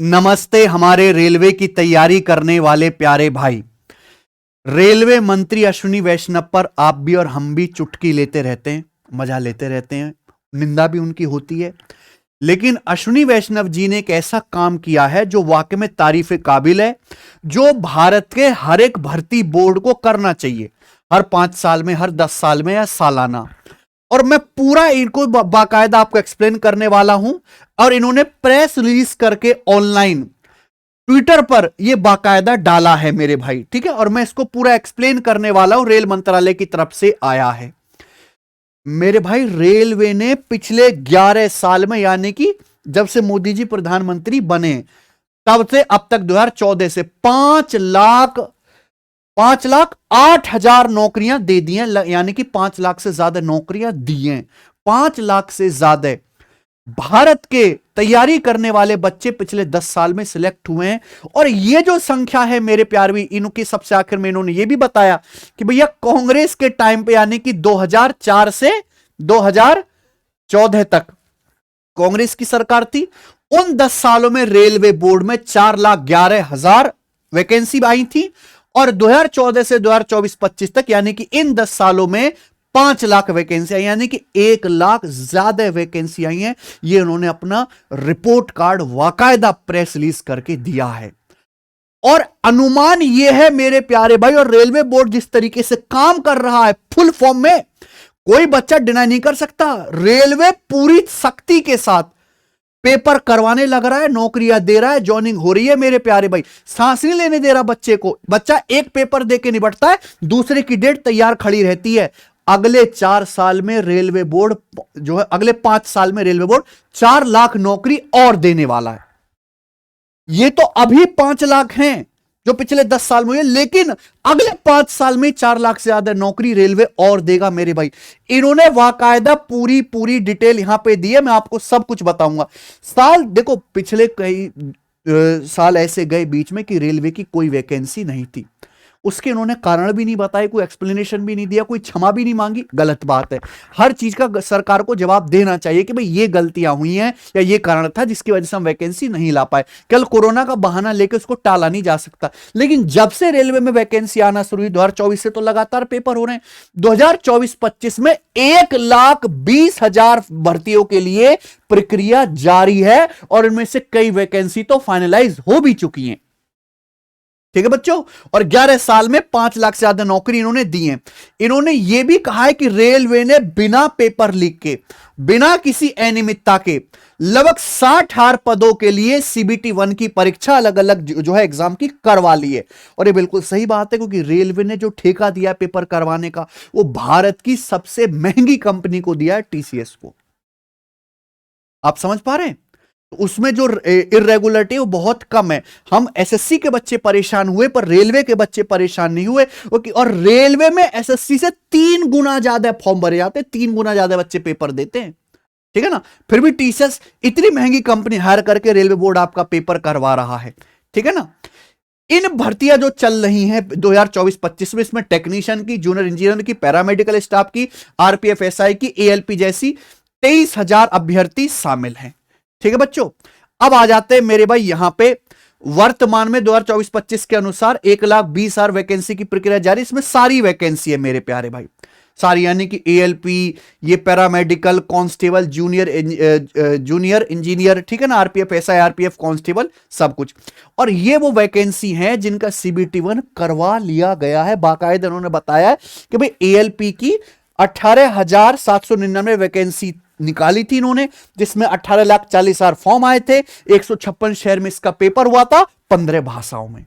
नमस्ते हमारे रेलवे की तैयारी करने वाले प्यारे भाई। रेलवे मंत्री अश्विनी वैष्णव पर आप भी और हम भी चुटकी लेते रहते हैं, मजा लेते रहते हैं, निंदा भी उनकी होती है। लेकिन अश्विनी वैष्णव जी ने एक ऐसा काम किया है जो वाकई में तारीफ काबिल है, जो भारत के हर एक भर्ती बोर्ड को करना चाहिए, हर 5 साल में, हर 10 साल में या सालाना। और मैं पूरा इनको बाकायदा आपको एक्सप्लेन करने वाला हूं। और इन्होंने प्रेस रिलीज करके ऑनलाइन ट्विटर पर यह बाकायदा डाला है मेरे भाई, ठीक है। और मैं इसको पूरा एक्सप्लेन करने वाला हूं, रेल मंत्रालय की तरफ से आया है मेरे भाई। रेलवे ने पिछले 11 साल में, यानी कि जब से मोदी जी प्रधानमंत्री बने तब से अब तक 2014 से 5,08,000 नौकरियां दे दी हैं, यानी कि 5 लाख से ज्यादा नौकरियां दी हैं। 5 लाख से ज्यादा भारत के तैयारी करने वाले बच्चे पिछले 10 साल में सिलेक्ट हुए हैं। और ये जो संख्या है मेरे प्यार भी, इनकी सबसे आखिर में इन्होंने ये भी बताया कि भैया कांग्रेस के टाइम पे, यानी कि 2004 से 2014 तक कांग्रेस की सरकार थी, उन 10 सालों में रेलवे बोर्ड में 4,11,000 वैकेंसी आई थी। और 2014 से 2024-25 तक, यानी कि इन 10 सालों में 5 लाख वैकेंसी आई, यानी कि 1 लाख ज्यादा वैकेंसी आई हैं। ये उन्होंने अपना रिपोर्ट कार्ड वाकायदा प्रेस रिलीज करके दिया है। और अनुमान यह है मेरे प्यारे भाई, और रेलवे बोर्ड जिस तरीके से काम कर रहा है फुल फॉर्म में, कोई बच्चा डिनाई नहीं कर सकता। रेलवे पूरी सख्ती के साथ पेपर करवाने लग रहा है, नौकरियां दे रहा है, जॉइनिंग हो रही है मेरे प्यारे भाई। सांस नहीं लेने दे रहा बच्चे को। बच्चा एक पेपर देके निपटता है, दूसरे की डेट तैयार खड़ी रहती है। अगले 4 साल में रेलवे बोर्ड जो है, अगले 5 साल में रेलवे बोर्ड 4 लाख नौकरी और देने वाला है। ये तो अभी 5 लाख हैं जो पिछले 10 साल में हुए, लेकिन अगले 5 साल में 4 लाख से ज्यादा नौकरी रेलवे और देगा मेरे भाई। इन्होंने वाकायदा पूरी डिटेल यहां पे दी है, मैं आपको सब कुछ बताऊंगा। साल देखो, पिछले कई साल ऐसे गए बीच में कि रेलवे की कोई वैकेंसी नहीं थी, उसके इन्होंने कारण भी नहीं बताए, कोई एक्सप्लेनेशन भी नहीं दिया, कोई क्षमा भी नहीं मांगी। गलत बात है। हर चीज का सरकार को जवाब देना चाहिए कि भाई ये गलतियां हुई हैं या ये कारण था जिसकी वजह से हम वैकेंसी नहीं ला पाए। कल कोरोना का बहाना लेकर उसको टाला नहीं जा सकता। लेकिन जब से रेलवे में वैकेंसी आना शुरू हुई 2024 से, तो लगातार पेपर हो रहे हैं। 2024-25 में 1,20,000 भर्तियों के लिए प्रक्रिया जारी है, और इनमें से कई वैकेंसी तो फाइनलाइज हो भी चुकी हैं, ठीक है बच्चों। और 11 साल में 5 लाख से ज्यादा नौकरी इन्होंने दी है। इन्होंने यह भी कहा है कि रेलवे ने बिना पेपर लीक के, बिना किसी अनियमितता के लगभग 60,000 पदों के लिए CBT 1 की परीक्षा अलग अलग जो है एग्जाम की करवा ली है। और ये बिल्कुल सही बात है, क्योंकि रेलवे ने जो ठेका दिया पेपर करवाने का, वो भारत की सबसे महंगी कंपनी को दिया है, TCS को। आप समझ पा रहे हैं? उसमें जो इरेगुलरिटी वो बहुत कम है। हम SSC के बच्चे परेशान हुए, पर रेलवे के बच्चे परेशान नहीं हुए। और रेलवे में SSC से 3 गुना ज्यादा फॉर्म भरे जाते हैं, 3 गुना ज्यादा बच्चे पेपर देते हैं, ठीक है ना। फिर भी TCS इतनी महंगी कंपनी हायर करके रेलवे बोर्ड आपका पेपर करवा रहा है, ठीक है ना। इन भर्तियां जो चल रही हैं 2024-25 में, इसमें टेक्नीशियन की, जूनियर इंजीनियर की, पैरामेडिकल स्टाफ की, RPF SI की, ALP जैसी 23,000 अभ्यर्थी शामिल हैं, ठीक है बच्चों। अब आ जाते हैं मेरे भाई यहां पे वर्तमान में 2024-25 के अनुसार 1,20,000 वैकेंसी की प्रक्रिया जारी। इसमें सारी वैकेंसी है मेरे प्यारे भाई, सारी, यानी कि ALP, ये पैरामेडिकल, कांस्टेबल, जूनियर इंजीनियर, ठीक है ना, RPF SI, RPF कांस्टेबल, सब कुछ। और ये वो वैकेंसी हैं जिनका CBT 1 करवा लिया गया है। बाकायदा उन्होंने बताया है कि भाई ALP की 18,799 वैकेंसी निकाली थी इन्होंने, जिसमें 18,40,000 फॉर्म आए थे। 156 शहर में इसका पेपर हुआ था, 15 भाषाओं में।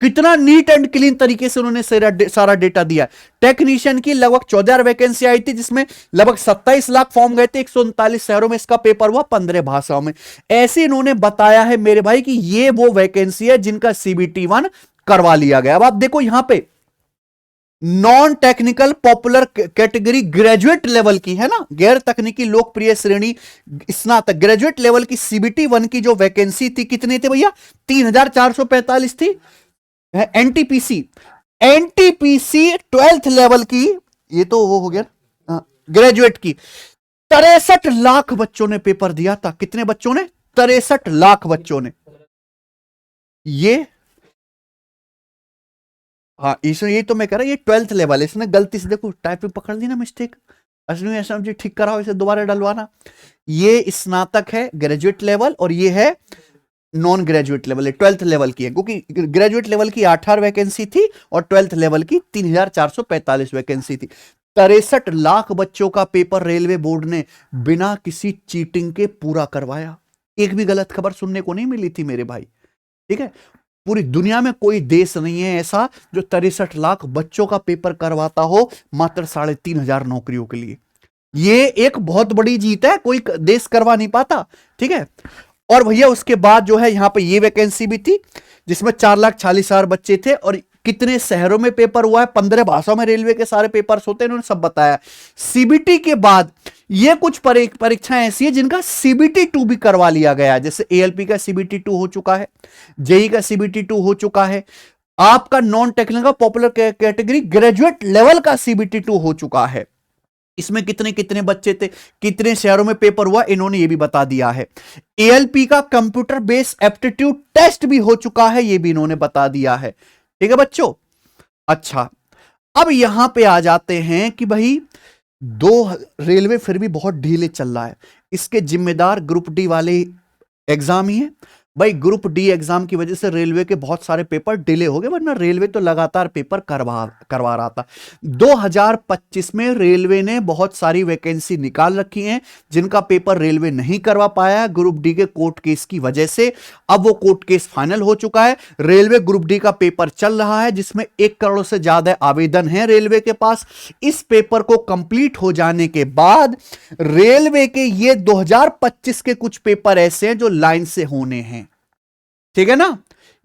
कितना नीट एंड क्लीन तरीके से उन्होंने सारा डेटा दिया। टेक्नीशियन की लगभग 14 वैकेंसी आई थी, जिसमें लगभग 27 लाख फॉर्म गए थे। 139 शहरों में इसका पेपर हुआ, 15 भाषाओं में। ऐसे इन्होंने बताया है मेरे भाई कि ये वो वैकेंसी है जिनका CBT 1 करवा लिया गया। अब आप देखो यहां पे non technical popular category graduate level की है ना, गैर तकनीकी लोकप्रिय श्रेणी स्नातक ग्रेजुएट लेवल की CBT 1 की जो वैकेंसी थी, कितने थे भैया? 3,445 थी। NTPC 12th लेवल की, ये तो वो हो गया ग्रेजुएट की, 63 लाख बच्चों ने पेपर दिया था। कितने बच्चों ने? 63 लाख बच्चों ने। ये हाँ, इसमें ये तो मैं कह रहा ये 12th लेवल है, इसने गलती से देखो टाइपिंग पकड़ ली ना, मिस्टेक। असली में ऐसा मुझे ठीक कराओ, इसे दोबारा डलवाना। ये स्नातक है, ग्रेजुएट लेवल, और ये है नॉन ग्रेजुएट लेवल है, 12th लेवल की है, क्योंकि ग्रेजुएट लेवल की 18 वैकेंसी थी और 12th लेवल की 3445 वैकेंसी थी। 63 लाख बच्चों का पेपर रेलवे बोर्ड ने बिना किसी चीटिंग के पूरा करवाया। एक भी गलत खबर सुनने को नहीं मिली थी मेरे भाई, ठीक है। पूरी दुनिया में कोई देश नहीं है ऐसा जो 63 लाख बच्चों का पेपर करवाता हो मात्र 3,500 नौकरियों के लिए। ये एक बहुत बड़ी जीत है, कोई देश करवा नहीं पाता, ठीक है। और भैया उसके बाद जो है यहां पे ये वैकेंसी भी थी जिसमें 4,40,000 बच्चे थे, और कितने शहरों में पेपर हुआ है, 15 भाषाओं में रेलवे के सारे पेपर्स होते हैं, इन्होंने सब बताया। सीबीटी के बाद ये कुछ परीक्षाएं ऐसी है जिनका सीबीटी 2 भी करवा लिया गया है, जैसे एएलपी का सीबीटी 2 हो चुका है, जेई का सीबीटी 2 हो चुका है, आपका non technical popular category graduate level का सीबीटी 2 हो चुका है। इसमें कितने कितने बच्चे थे, कितने शहरों में पेपर हुआ, इन्होंने ये भी बता दिया है। एएलपी का कंप्यूटर बेस्ड एप्टीट्यूड टेस्ट भी हो चुका है, ये भी इन्होंने बता दिया है, ठीक है बच्चों। अच्छा, अब यहां पे आ जाते हैं कि भाई रेलवे फिर भी बहुत ढीले चल रहा है, इसके जिम्मेदार ग्रुप डी वाले एग्जाम ही है। भाई ग्रुप डी एग्जाम की वजह से रेलवे के बहुत सारे पेपर डिले हो गए, वरना रेलवे तो लगातार पेपर करवा रहा था। 2025 में रेलवे ने बहुत सारी वैकेंसी निकाल रखी हैं जिनका पेपर रेलवे नहीं करवा पाया ग्रुप डी के कोर्ट केस की वजह से। अब वो कोर्ट केस फाइनल हो चुका है, रेलवे ग्रुप डी का पेपर चल रहा है जिसमें 1 करोड़ से ज्यादा आवेदन है रेलवे के पास। इस पेपर को कंप्लीट हो जाने के बाद रेलवे के ये 2025 के कुछ पेपर ऐसे हैं जो लाइन से होने हैं, ठीक है ना।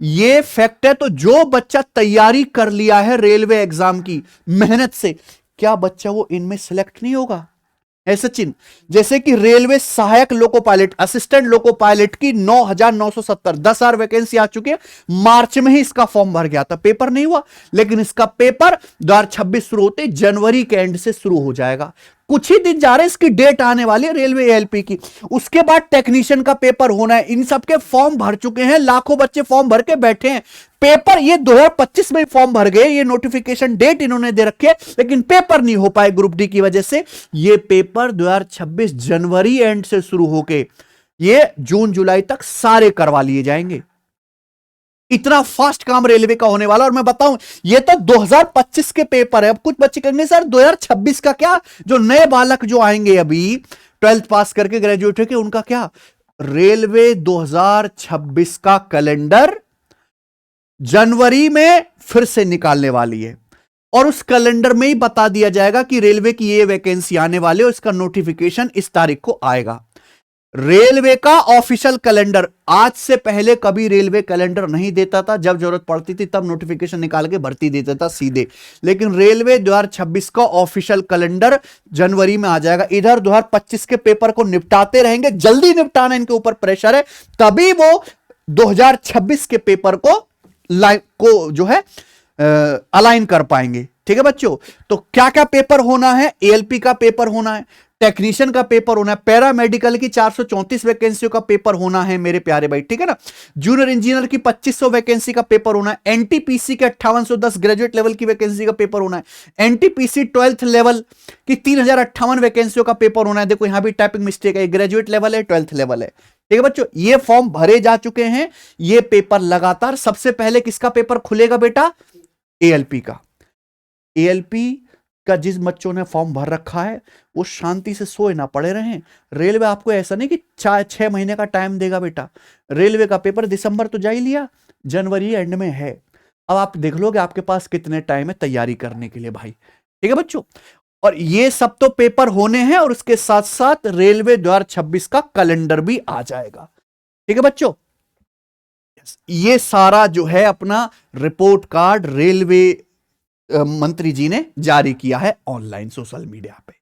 ये फैक्ट है, तो जो बच्चा तैयारी कर लिया है रेलवे एग्जाम की मेहनत से, क्या बच्चा वो इनमें सिलेक्ट नहीं होगा? है सचिन, जैसे कि रेलवे सहायक loco pilot, assistant loco pilot की 9,970 10,000 वैकेंसी आ चुकी है। मार्च में ही इसका फॉर्म भर गया था, पेपर नहीं हुआ, लेकिन इसका पेपर 2026 शुरू होते जनवरी के एंड से शुरू हो जाएगा। कुछ ही दिन जा रहे हैं, इसकी डेट आने वाली है रेलवे एएलपी की। उसके बाद टेक्नीशियन का पेपर होना है, इन सबके फॉर्म भर चुके हैं, लाखों बच्चे फॉर्म भर के बैठे हैं। पेपर ये 2025 में फॉर्म भर गए, ये नोटिफिकेशन डेट इन्होंने दे रखी है, लेकिन पेपर नहीं हो पाए ग्रुप डी की वजह से। ये पेपर 2026 जनवरी एंड से शुरू होके ये जून जुलाई तक सारे करवा लिए जाएंगे। इतना फास्ट काम रेलवे का होने वाला। और मैं बताऊं, ये तो 2025 के पेपर है। अब कुछ बच्चे कहेंगे सर 2026 का क्या, जो नए बालक जो आएंगे अभी 12th पास करके ग्रेजुएट होके, उनका क्या? रेलवे 2026 का कैलेंडर जनवरी में फिर से निकालने वाली है, और उस कैलेंडर में ही बता दिया जाएगा कि रेलवे की ये वैकेंसी आने वाली है, इसका नोटिफिकेशन इस तारीख को आएगा। रेलवे का ऑफिशियल कैलेंडर, आज से पहले कभी रेलवे कैलेंडर नहीं देता था, जब जरूरत पड़ती थी तब नोटिफिकेशन निकाल के भर्ती देता था सीधे। लेकिन रेलवे 2026 का ऑफिशियल कैलेंडर जनवरी में आ जाएगा। इधर 2025 के पेपर को निपटाते रहेंगे, जल्दी निपटाना इनके ऊपर प्रेशर है, तभी वो 2026 के पेपर को जो है अलाइन कर पाएंगे, ठीक है बच्चों। तो क्या क्या पेपर होना है? एएलपी का पेपर होना है, टेक्नीशियन का पेपर होना है, पैरामेडिकल की 434 वैकेंसियों का पेपर होना है मेरे प्यारे भाई, ठीक है ना। जूनियर इंजीनियर की 2500 वैकेंसी का पेपर होना है, एनटीपीसी के 5810 ग्रेजुएट लेवल की वैकेंसी का पेपर होना है, एनटीपीसी 12th लेवल की 3058 वैकेंसियों का पेपर होना है। देखो यहां भी टाइपिंग मिस्टेक है, ग्रेजुएट लेवल है, 12th लेवल है, ठीक है बच्चों। ये फॉर्म भरे जा चुके हैं, ये पेपर लगातार। सबसे पहले किसका पेपर खुलेगा बेटा? एएलपी का। एएलपी का जिस बच्चों ने फॉर्म भर रखा है वो शांति से सोए ना पड़े रहें। रेलवे आपको ऐसा नहीं कि 6 महीने का टाइम देगा बेटा। रेलवे का पेपर दिसंबर तो जा ही लिया, जनवरी एंड में है। अब आप देख लोगे आपके पास कितने टाइम है तैयारी करने के लिए भाई, ठीक है बच्चों। और ये सब तो पेपर होने हैं, और उसके साथ साथ रेलवे 2026 का कैलेंडर भी आ जाएगा, ठीक है बच्चों। ये सारा जो है अपना रिपोर्ट कार्ड रेलवे मंत्री जी ने जारी किया है ऑनलाइन सोशल मीडिया पे,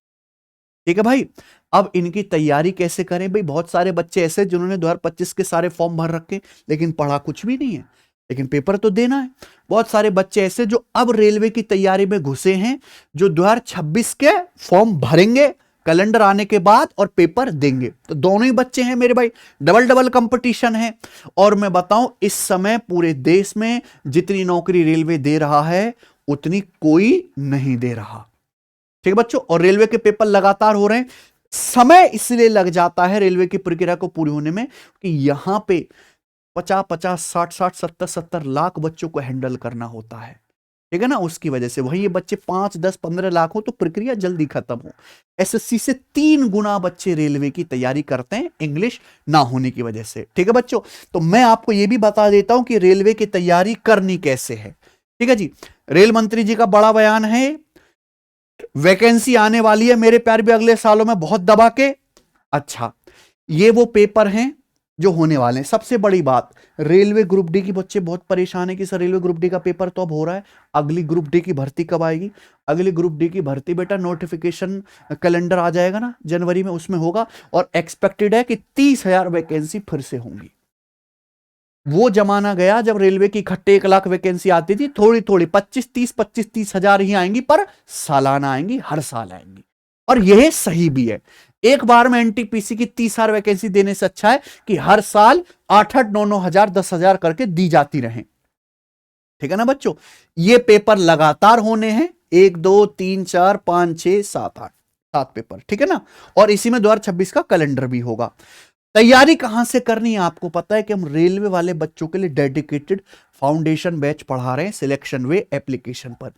ठीक है भाई। अब इनकी तैयारी कैसे करें भाई? बहुत सारे बच्चे ऐसे जिन्होंने 2025 के सारे फॉर्म भर रखे लेकिन पढ़ा कुछ भी नहीं है, लेकिन पेपर तो देना है। बहुत सारे बच्चे ऐसे जो अब रेलवे की तैयारी में घुसे हैं, जो 2026 के फॉर्म भरेंगे, कैलेंडर आने के बाद और पेपर देंगे। तो दोनों ही बच्चे हैं मेरे भाई, डबल डबल कंपटीशन है। और मैं बताऊं, इस समय पूरे देश में जितनी नौकरी रेलवे दे रहा है उतनी कोई नहीं दे रहा। ठीक है बच्चों, और रेलवे के पेपर लगातार हो रहे हैं। समय इसलिए लग जाता है रेलवे की प्रक्रिया को पूरी होने में कि यहां पे 50-50, 60-60, 70-70 लाख बच्चों को हैंडल करना होता है। ठीक है ना, उसकी वजह से वही ये बच्चे 5, 10, 15 लाख हो तो प्रक्रिया जल्दी खत्म हो। एसएससी से 3 गुना बच्चे रेलवे की तैयारी करते हैं इंग्लिश ना होने की वजह से। ठीक है बच्चों, तो मैं आपको यह भी बता देता हूं कि रेलवे की तैयारी करनी कैसे है। ठीक है जी, रेल मंत्री जी का बड़ा बयान है, वैकेंसी आने वाली है मेरे प्यार भी अगले सालों में बहुत दबा के। अच्छा, ये वो पेपर हैं जो होने वाले हैं। सबसे बड़ी बात, रेलवे ग्रुप डी की बच्चे बहुत परेशान है कि सर रेलवे ग्रुप डी का पेपर तो अब हो रहा है, अगली ग्रुप डी की भर्ती कब आएगी? अगली ग्रुप डी की भर्ती बेटा नोटिफिकेशन कैलेंडर आ जाएगा ना जनवरी में, उसमें होगा। और एक्सपेक्टेड है कि 30,000 वैकेंसी फिर से होंगी। वो जमाना गया जब रेलवे की इकट्ठे 1 लाख वैकेंसी आती थी, थोड़ी थोड़ी 25-30 ही आएंगी, पर सालाना आएंगी, हर साल आएंगी। और यह सही भी है। एक बार में एनटीपीसी की 30,000 वैकेंसी देने से अच्छा है कि हर साल 8-8, 9-9 हजार, 10,000 करके दी जाती रहे। ठीक है ना बच्चों, ये पेपर लगातार होने हैं, 1, 2, 3, 4, 5, 6, 7, 8, 7 पेपर। ठीक है ना, और इसी में 2026 का कैलेंडर भी होगा। तैयारी कहां से करनी है आपको पता है कि हम रेलवे वाले बच्चों के लिए डेडिकेटेड फाउंडेशन बैच पढ़ा रहे हैं सिलेक्शन वे एप्लीकेशन पर।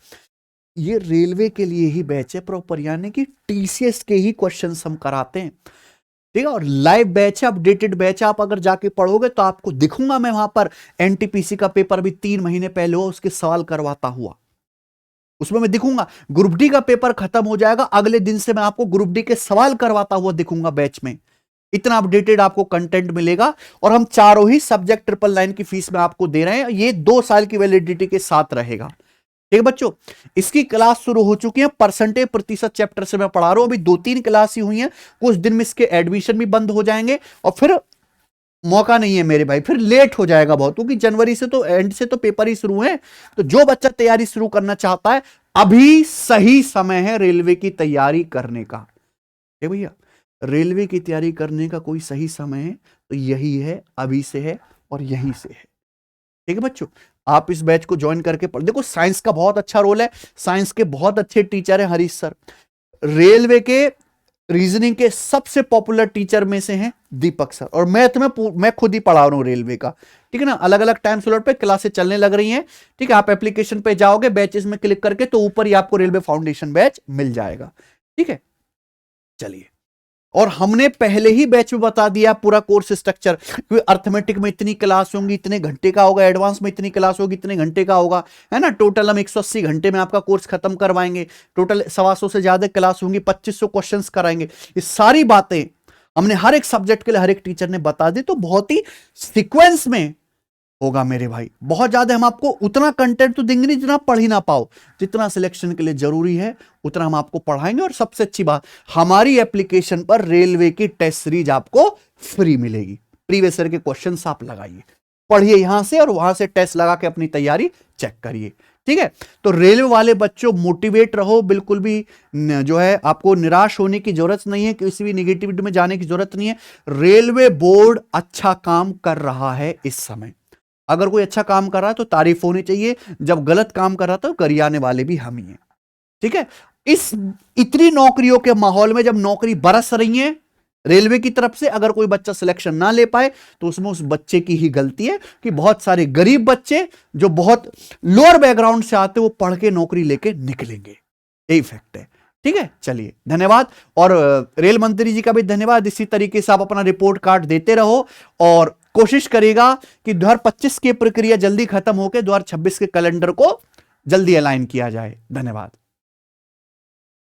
ये रेलवे के लिए ही बैच है प्रॉपर, यानी कि टीसीएस के ही क्वेश्चंस हम कराते हैं। ठीक है, और लाइव बैच है, अपडेटेड बैच है। आप अगर जाके पढ़ोगे तो आपको दिखूंगा मैं वहां पर, एनटीपीसी का पेपर भी 3 महीने पहले हुआ, उसके सवाल करवाता हुआ उसमें मैं दिखूंगा। ग्रुप डी का पेपर खत्म हो जाएगा, अगले दिन से मैं आपको ग्रुप डी के सवाल करवाता हुआ दिखूंगा बैच में। इतना अपडेटेड आपको कंटेंट मिलेगा। और हम चारों ही सब्जेक्ट 999 की फीस में आपको दे रहे हैं। ये 2 साल की वैलिडिटी के साथ रहेगा। ठीक है बच्चों, इसकी क्लास शुरू हो चुकी है, परसेंटेज प्रतिशत चैप्टर से मैं पढ़ा रहा हूं। अभी 2-3 क्लास ही हुई हैं, कुछ दिन में इसके एडमिशन भी बंद हो जाएंगे और फिर मौका नहीं है मेरे भाई, फिर लेट हो जाएगा बहुत, क्योंकि जनवरी से तो एंड से तो पेपर ही शुरू है। तो जो बच्चा तैयारी शुरू करना चाहता है, अभी सही समय है रेलवे की तैयारी करने का। ठीक भैया, रेलवे की तैयारी करने का कोई सही समय है तो यही है, अभी से है और यहीं से है। ठीक है बच्चों, आप इस बैच को ज्वाइन करके पढ़। देखो, साइंस का बहुत अच्छा रोल है, साइंस के बहुत अच्छे टीचर हैं हरीश सर। रेलवे के रीजनिंग के सबसे पॉपुलर टीचर में से हैं दीपक सर। और मैथ में मैं खुद ही पढ़ा रहा हूं रेलवे का। ठीक है ना, अलग अलग टाइम स्लॉट पे क्लासेस चलने लग रही हैं। ठीक है, आप एप्लीकेशन पे जाओगे, बैचेस में क्लिक करके, तो ऊपर ही आपको रेलवे फाउंडेशन बैच मिल जाएगा। ठीक है, चलिए, और हमने पहले ही बैच में बता दिया पूरा कोर्स स्ट्रक्चर, क्योंकि अर्थमेटिक में इतनी क्लास होंगी, इतने घंटे का होगा, एडवांस में इतनी क्लास होगी, इतने घंटे का होगा, है ना। टोटल हम 180 घंटे में आपका कोर्स खत्म करवाएंगे। टोटल 125 से ज्यादा क्लास होंगी, 2500 क्वेश्चंस कराएंगे। ये सारी बातें हमने हर एक सब्जेक्ट के लिए हर एक टीचर ने बता दी, तो बहुत ही सीक्वेंस में होगा मेरे भाई। बहुत ज्यादा हम आपको उतना कंटेंट तो देंगे नहीं जितना पढ़ ही ना पाओ, जितना सिलेक्शन के लिए जरूरी है उतना हम आपको पढ़ाएंगे। और सबसे अच्छी बात, हमारी एप्लीकेशन पर रेलवे की टेस्ट सीरीज आपको फ्री मिलेगी। प्रीवियस ईयर के क्वेश्चंस आप लगाइए, पढ़िए यहां से, और वहां से टेस्ट लगा के अपनी तैयारी चेक करिए। ठीक है, तो रेलवे वाले बच्चों मोटिवेट रहो, बिल्कुल भी जो है आपको निराश होने की जरूरत नहीं है, किसी भी निगेटिविटी में जाने की जरूरत नहीं है। रेलवे बोर्ड अच्छा काम कर रहा है इस समय। अगर कोई अच्छा काम कर रहा है तो तारीफ होनी चाहिए, जब गलत काम कर रहा था तो गरियाने वाले भी हम ही हैं। ठीक है, इस इतनी नौकरियों के माहौल में जब नौकरी बरस रही है रेलवे की तरफ से, अगर कोई बच्चा सिलेक्शन ना ले पाए तो उसमें उस बच्चे की ही गलती है कि बहुत सारे गरीब बच्चे जो बहुत लोअर बैकग्राउंड से आते वो पढ़ के नौकरी लेके निकलेंगे। यही फैक्ट है। ठीक है, चलिए धन्यवाद, और रेल मंत्री जी का भी धन्यवाद। इसी तरीके से आप अपना रिपोर्ट कार्ड देते रहो और कोशिश करेगा कि 2025 की प्रक्रिया जल्दी खत्म होकर 2026 के कैलेंडर को जल्दी अलाइन किया जाए। धन्यवाद।